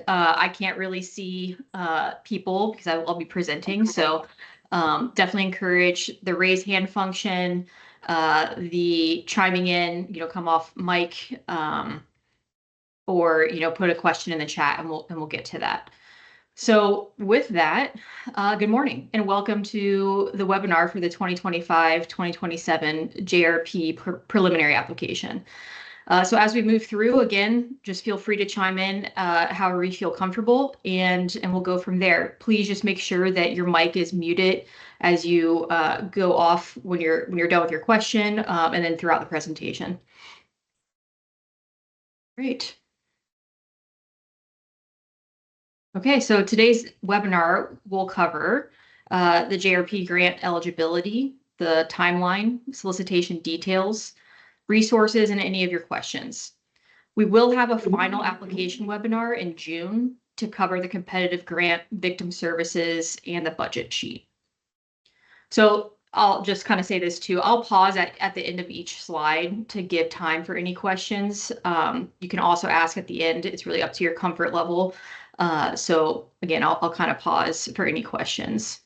I can't really see people because I'll be presenting. So definitely encourage the raise hand function, the chiming in, come off mic, or, put a question in the chat and we'll get to that. So with that, good morning and welcome to the webinar for the 2025-2027 JRP preliminary application. So as we move through, again, just feel free to chime in however you feel comfortable, and we'll go from there. Please just make sure that your mic is muted as you go off when you're done with your question, and then throughout the presentation. Great. Okay, so today's webinar will cover the JRP grant eligibility, the timeline, solicitation details, resources, and any of your questions. We will have a final application webinar in June to cover the competitive grant, victim services, and the budget sheet. So I'll just kind of say this too. I'll pause at the end of each slide to give time for any questions. You can also ask at the end. It's really up to your comfort level. So again, I'll kind of pause for any questions.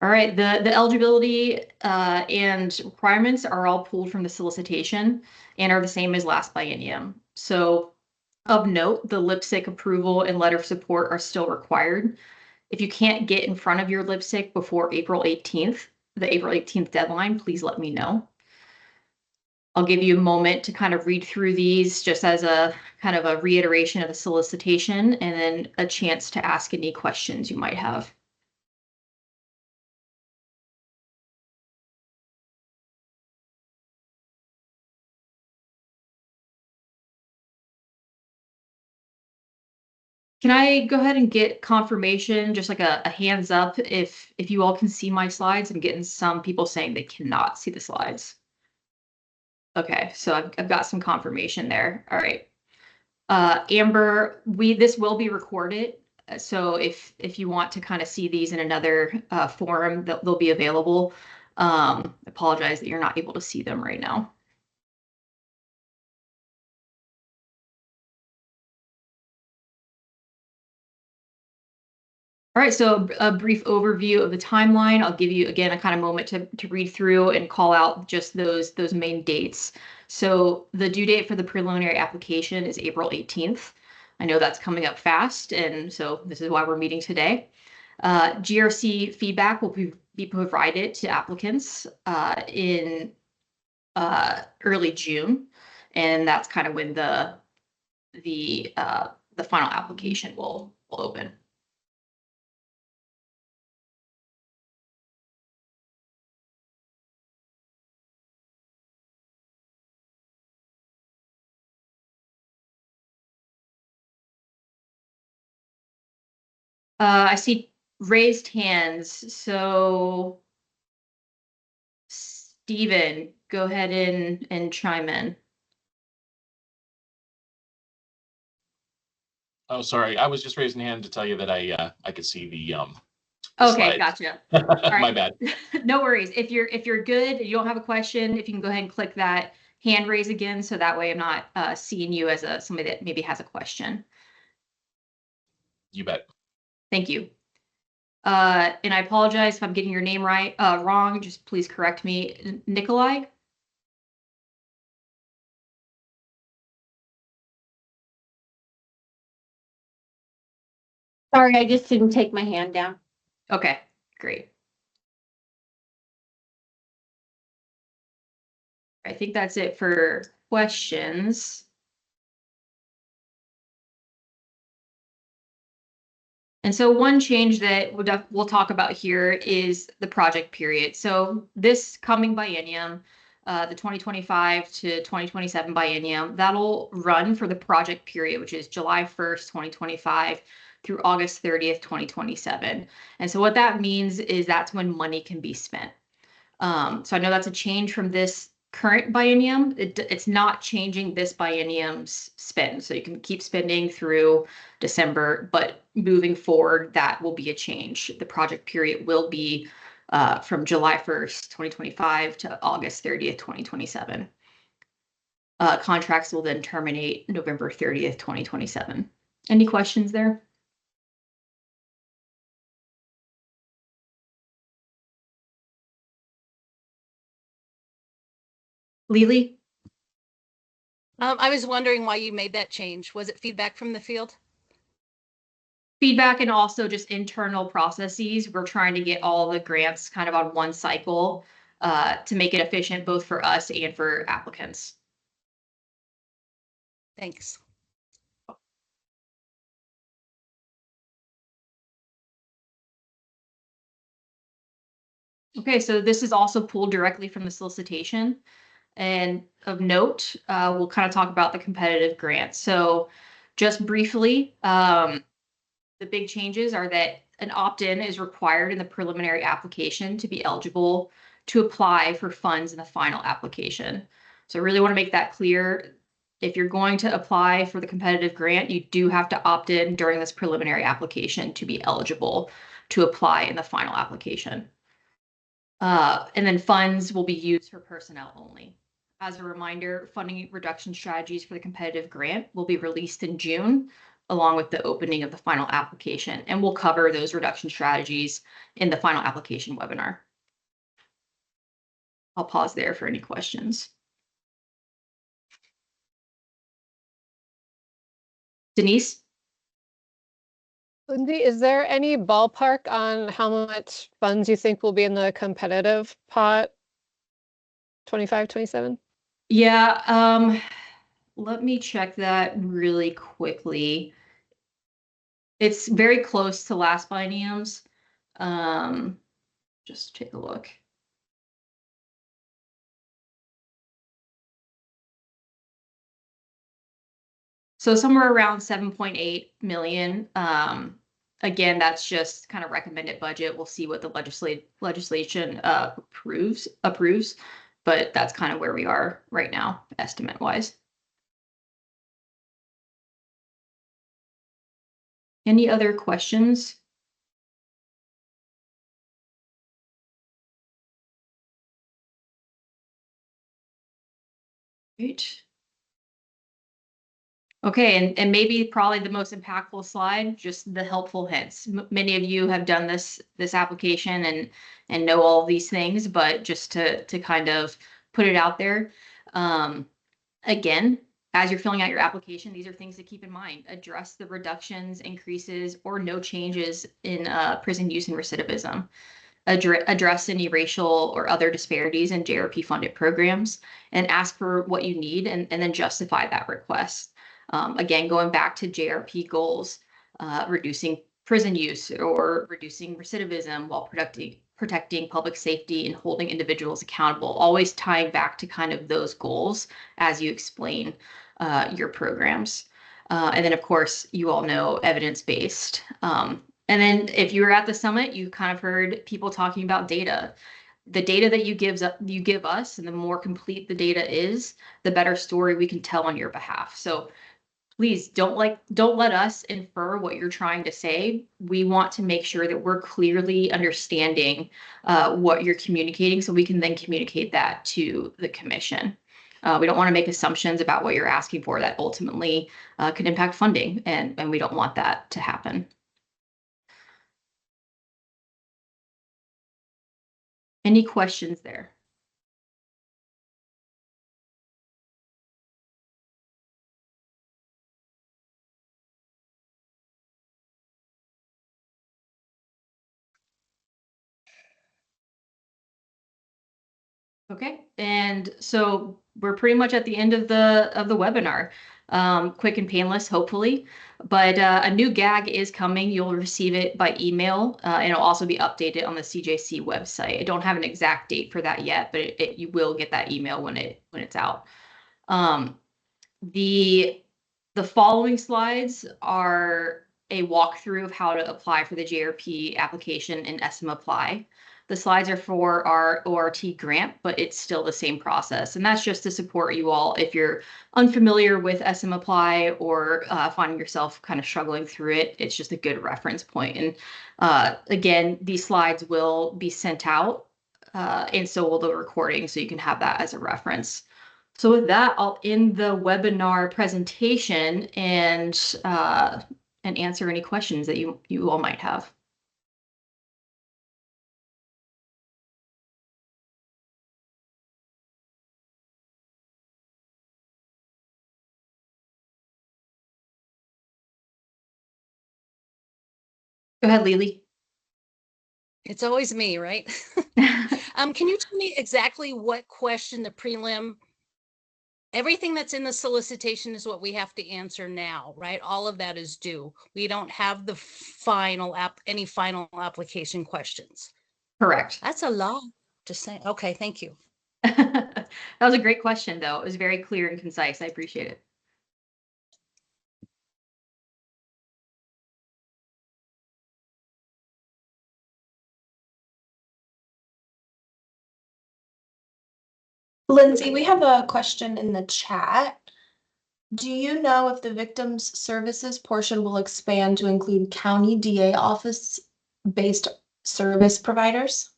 All right, the eligibility and requirements are all pulled from the solicitation and are the same as last biennium. So of note, the LIPSIC approval and letter of support are still required. If you can't get in front of your LIPSIC before April 18th, the April 18th deadline, please let me know. I'll give you a moment to kind of read through these just as a kind of a reiteration of the solicitation and then a chance to ask any questions you might have. Can I go ahead and get confirmation, just like a hands up, if you all can see my slides? I'm getting some people saying they cannot see the slides. Okay, so I've got some confirmation there. All right. Amber, this will be recorded. So if you want to kind of see these in another forum, they'll be available. Apologize that you're not able to see them right now. All right, so a brief overview of the timeline. I'll give you, again, a kind of moment to read through and call out just those main dates. So the due date for the preliminary application is April 18th. I know that's coming up fast, and so this is why we're meeting today. GRC feedback will be provided to applicants in early June, and that's kind of when the final application will open. I see raised hands. So Stephen, go ahead and chime in. Oh, sorry. I was just raising a hand to tell you that I could see the okay, gotcha. All right. My bad. No worries. If you're good, you don't have a question, if you can go ahead and click that hand raise again, so that way I'm not seeing you as somebody that maybe has a question. You bet. Thank you. And I apologize if I'm getting your name wrong. Just please correct me. Nikolai? Sorry, I just didn't take my hand down. Okay, great. I think that's it for questions. And so one change that we'll talk about here is the project period. So this coming biennium, the 2025 to 2027 biennium, that'll run for the project period, which is July 1st, 2025 through August 30th, 2027. And so what that means is that's when money can be spent. So I know that's a change from this current biennium. It's not changing this biennium's spend. So you can keep spending through December, but moving forward, that will be a change. The project period will be from July 1st, 2025 to August 30th, 2027. Contracts will then terminate November 30th, 2027. Any questions there? Lily? I was wondering why you made that change. Was it feedback from the field? Feedback and also just internal processes. We're trying to get all the grants kind of on one cycle to make it efficient both for us and for applicants. Thanks. Okay, so this is also pulled directly from the solicitation. And of note, we'll kind of talk about the competitive grants. So just briefly, the big changes are that an opt-in is required in the preliminary application to be eligible to apply for funds in the final application. So I really want to make that clear. If you're going to apply for the competitive grant, you do have to opt in during this preliminary application to be eligible to apply in the final application. And then funds will be used for personnel only. As a reminder, funding reduction strategies for the competitive grant will be released in June, along with the opening of the final application, and we'll cover those reduction strategies in the final application webinar. I'll pause there for any questions. Denise? Lindsay, is there any ballpark on how much funds you think will be in the competitive pot 25, 27? Yeah, let me check that really quickly. It's very close to last biennium's. Just take a look. So somewhere around 7.8 million. Again, that's just kind of recommended budget. We'll see what the legislation approves, but that's kind of where we are right now, estimate wise. Any other questions? Great. Okay, and maybe probably the most impactful slide, just the helpful hints. Many of you have done this application and know all of these things, but just to kind of put it out there. Again, as you're filling out your application, these are things to keep in mind. Address the reductions, increases, or no changes in prison use and recidivism. Address any racial or other disparities in JRP funded programs, and ask for what you need and then justify that request. Again, going back to JRP goals, reducing prison use or reducing recidivism while protecting public safety and holding individuals accountable, always tying back to kind of those goals as you explain your programs. And then, of course, you all know evidence-based. And then if you were at the summit, you kind of heard people talking about data. The data that you give us, and the more complete the data is, the better story we can tell on your behalf. So please don't let us infer what you're trying to say. We want to make sure that we're clearly understanding what you're communicating so we can then communicate that to the commission. We don't want to make assumptions about what you're asking for that ultimately could impact funding, and we don't want that to happen. Any questions there? Okay, and so we're pretty much at the end of the webinar. Quick and painless, hopefully. But a new GAG is coming. You'll receive it by email, and it'll also be updated on the CJC website. I don't have an exact date for that yet, but you will get that email when it's out. The following slides are a walkthrough of how to apply for the JRP application in SM Apply. The slides are for our ORT grant, but it's still the same process. And that's just to support you all if you're unfamiliar with SM Apply or finding yourself kind of struggling through it. It's just a good reference point. And again, these slides will be sent out, and so will the recording, so you can have that as a reference. So with that, I'll end the webinar presentation and answer any questions that you all might have. Go ahead, Lily. It's always me, right? Can you tell me exactly what question the prelim, everything that's in the solicitation is what we have to answer now, right? All of that is due. We don't have the any final application questions. Correct. That's a lot to say. Okay, thank you. That was a great question, though. It was very clear and concise. I appreciate it. Lindsay, we have a question in the chat. Do you know if the victims services portion will expand to include county DA office based service providers?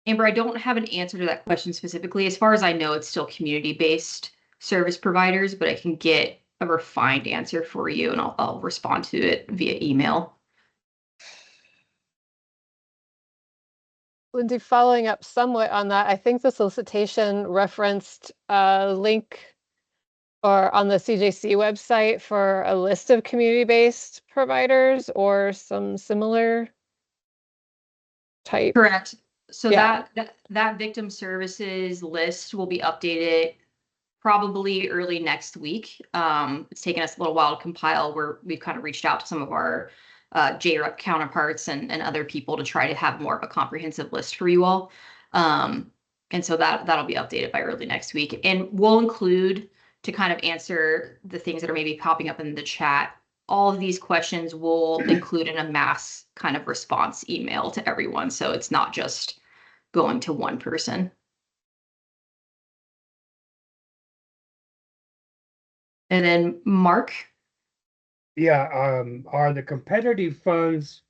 Amber, I don't have an answer to that question specifically. As far as I know, it's still community-based service providers, but I can get a refined answer for you and I'll respond to it via email. Lindsay, following up somewhat on that, I think the solicitation referenced a link or on the CJC website for a list of community-based providers or some similar type. Correct. So Yeah. that victim services list will be updated probably early next week. It's taken us a little while to compile. We've kind of reached out to some of our JREP counterparts and other people to try to have more of a comprehensive list for you all. And so that'll be updated by early next week. And we'll include, to kind of answer the things that are maybe popping up in the chat, all of these questions will include in a mass kind of response email to everyone. So it's not just going to one person. And then Mark. Yeah, are the competitive funds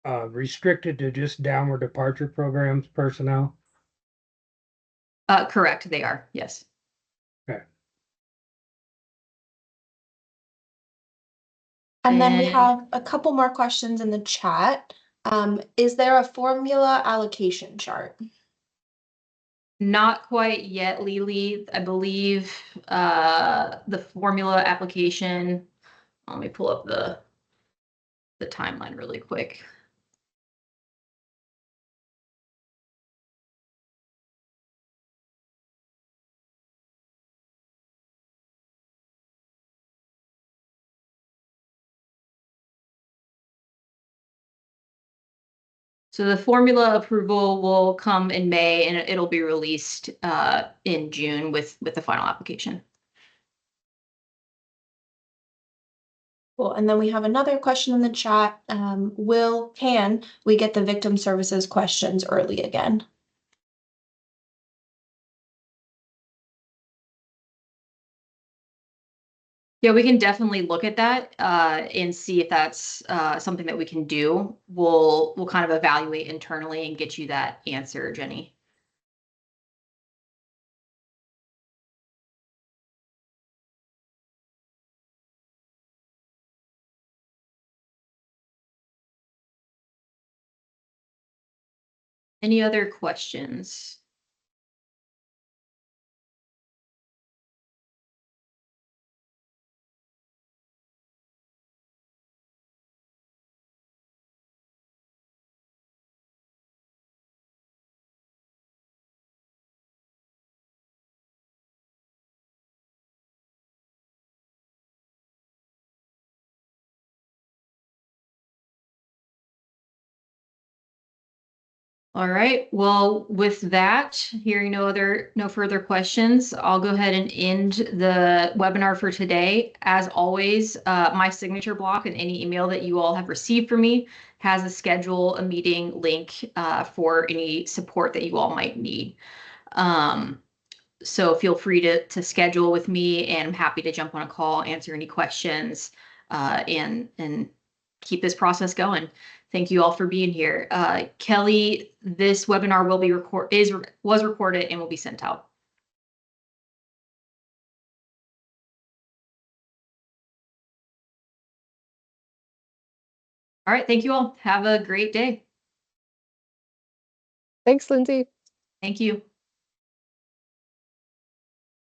restricted to just downward departure programs personnel? Correct, they are, yes. Okay. And then we And- have a couple more questions in the chat. Is there a formula allocation chart? Not quite yet, Lily. I believe the formula application. Let me pull up the timeline really quick. So the formula approval will come in May and it'll be released in June with the final application. Cool. And then we have another question in the chat. Can we get the victim services questions early again? Yeah, we can definitely look at that and see if that's something that we can do. We'll kind of evaluate internally and get you that answer, Jenny. Any other questions? All right, well, with that, hearing no further questions, I'll go ahead and end the webinar for today. As always, my signature block and any email that you all have received from me has a schedule a meeting link for any support that you all might need. So feel free to schedule with me and I'm happy to jump on a call, answer any questions, and keep this process going. Thank you all for being here. Kelly, this webinar will be was recorded and will be sent out. All right, thank you all. Have a great day. Thanks, Lindsay. Thank you.